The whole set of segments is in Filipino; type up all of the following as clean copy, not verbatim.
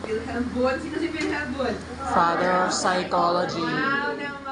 Wilhelm Wundt. Sino si Wilhelm Wundt? Father of psychology. Wow naman!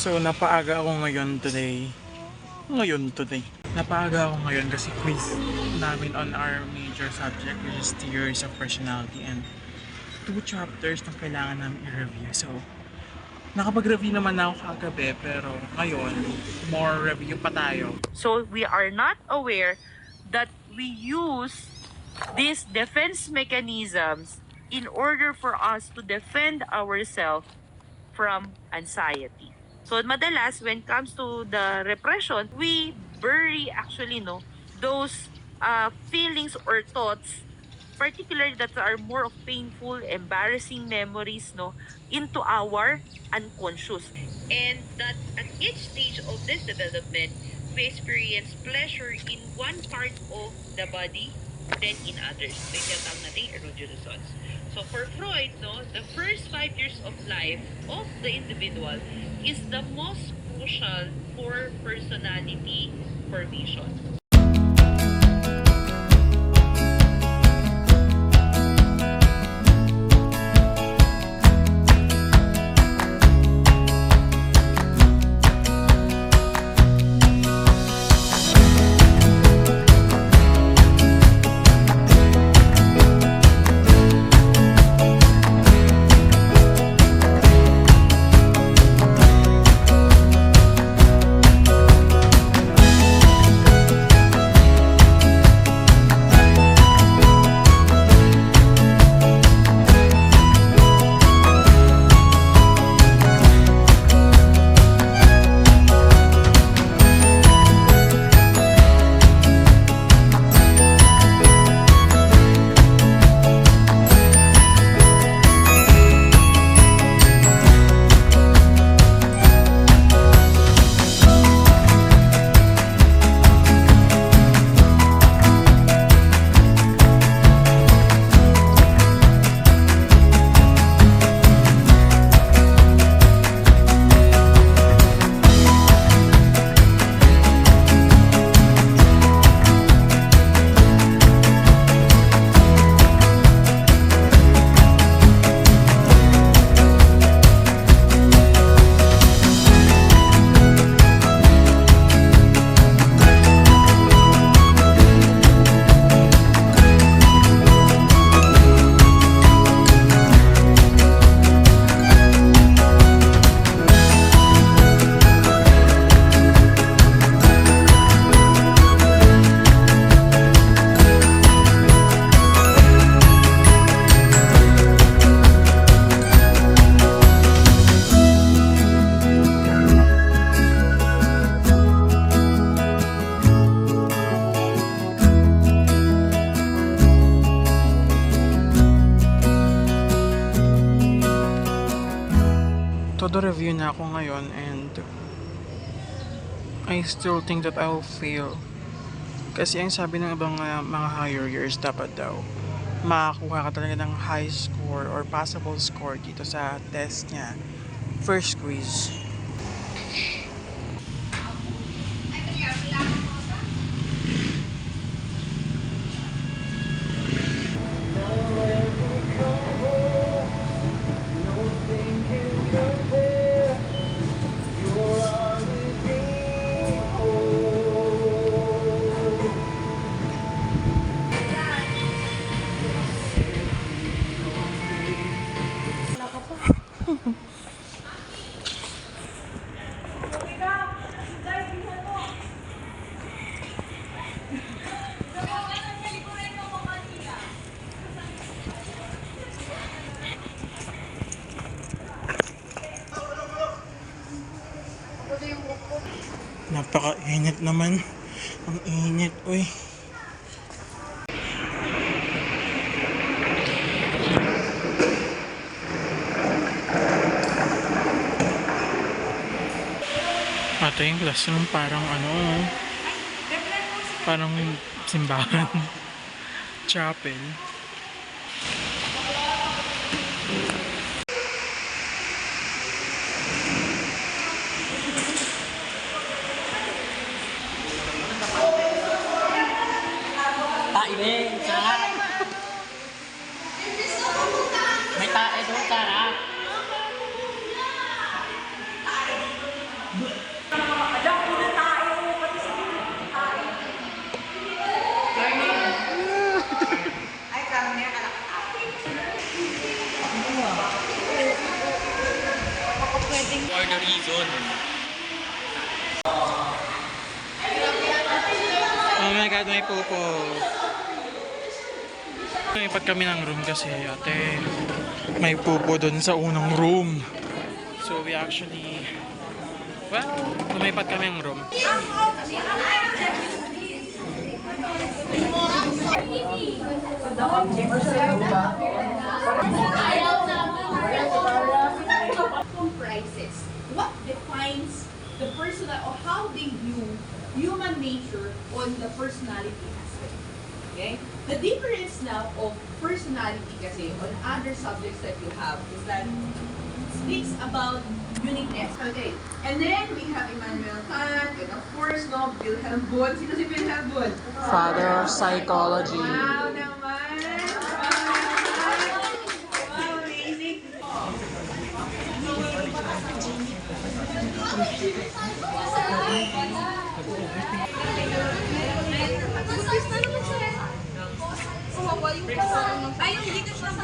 So, napaaga ako ngayon today. Napaaga ako ngayon kasi quiz namin on our major subject, which is theories of personality, and 2 chapters na kailangan namin i-review. So, nakapag-review naman na ako kagabi, pero ngayon, more review pa tayo. So we are not aware that we use these defense mechanisms in order for us to defend ourselves from anxiety. So madalas when it comes to the repression, we bury actually those feelings or thoughts, particularly that are more of painful, embarrassing memories into our unconscious. And that at each stage of this development, we experience pleasure in one part of the body than in others. So yung tinatawag nating erogenous. So for Freud, the first 5 years of life of the individual is the most crucial for personality formation. Todo review na ako ngayon, and I still think that I will fail. Kasi ang sabi ng ibang mga higher years, dapat daw makakuha ka talaga ng high score or passable score dito sa test niya. First quiz. Init naman. Ang init, uy. Ate, yung classroom parang parang simbahan. Chapel. Tae, sarap. May tae doon, sarap. For the reason. Oh my God, may pupo. Lumipat kami ng room kasi ate, may pupo doon sa unang room. So we actually, lumipat kami ng room. Comprises what defines the personal or how they view human nature on the personality aspect. Okay? The difference now of personality kasi on other subjects that you have is that speaks about uniqueness. Okay. And then we have Immanuel Kant, and of course, no, Wilhelm Wundt. Sino si Wilhelm Wundt? Father of Psychology. Wow naman! Wow, amazing! Ay, yung dito siya sa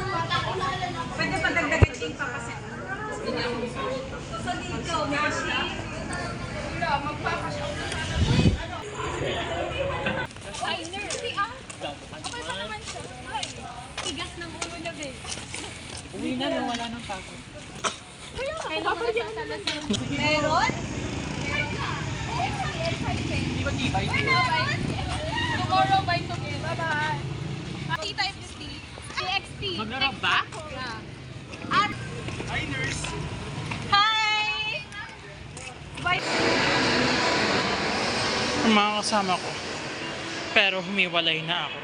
pwede pa dagdagan din pa kasi. So, dito, Mercy. Magpapasyaw na sana. Ay, nurse. Okay pa naman siya. Ay, tigas ng ulo na, babe. Uwi na, wala nang pako. Meron? Di ba tibay? Tomorrow by together. Bye-bye. Tita XT. TXT. Magnarap ba? At, Hi, nurse! hi! Bye. Ang mga kasama ko. Pero humiwalay na ako.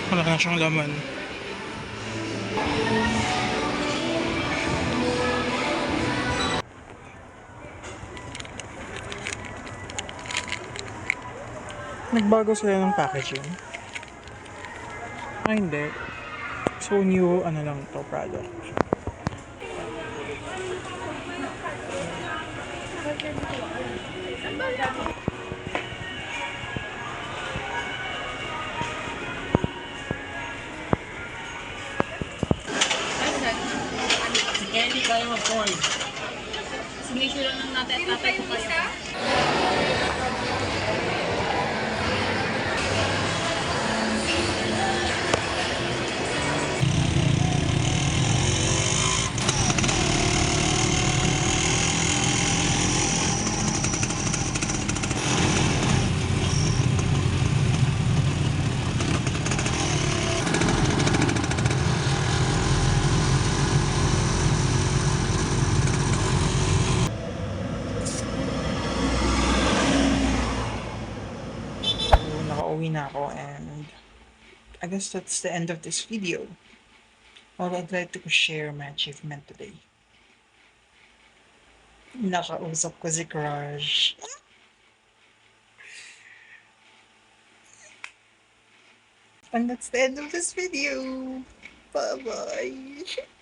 Wala na siyang laman. Nagbago sila ng packaging. Ay, hindi. So, new, lang to product. Si Kelly kayo mag-call. Signature lang natin at tatay ko kayo. Nakauwi na ako and I guess that's the end of this video. Well, I'd like to share my achievement today. Nakausap ko si Crush. And that's the end of this video. Bye-bye.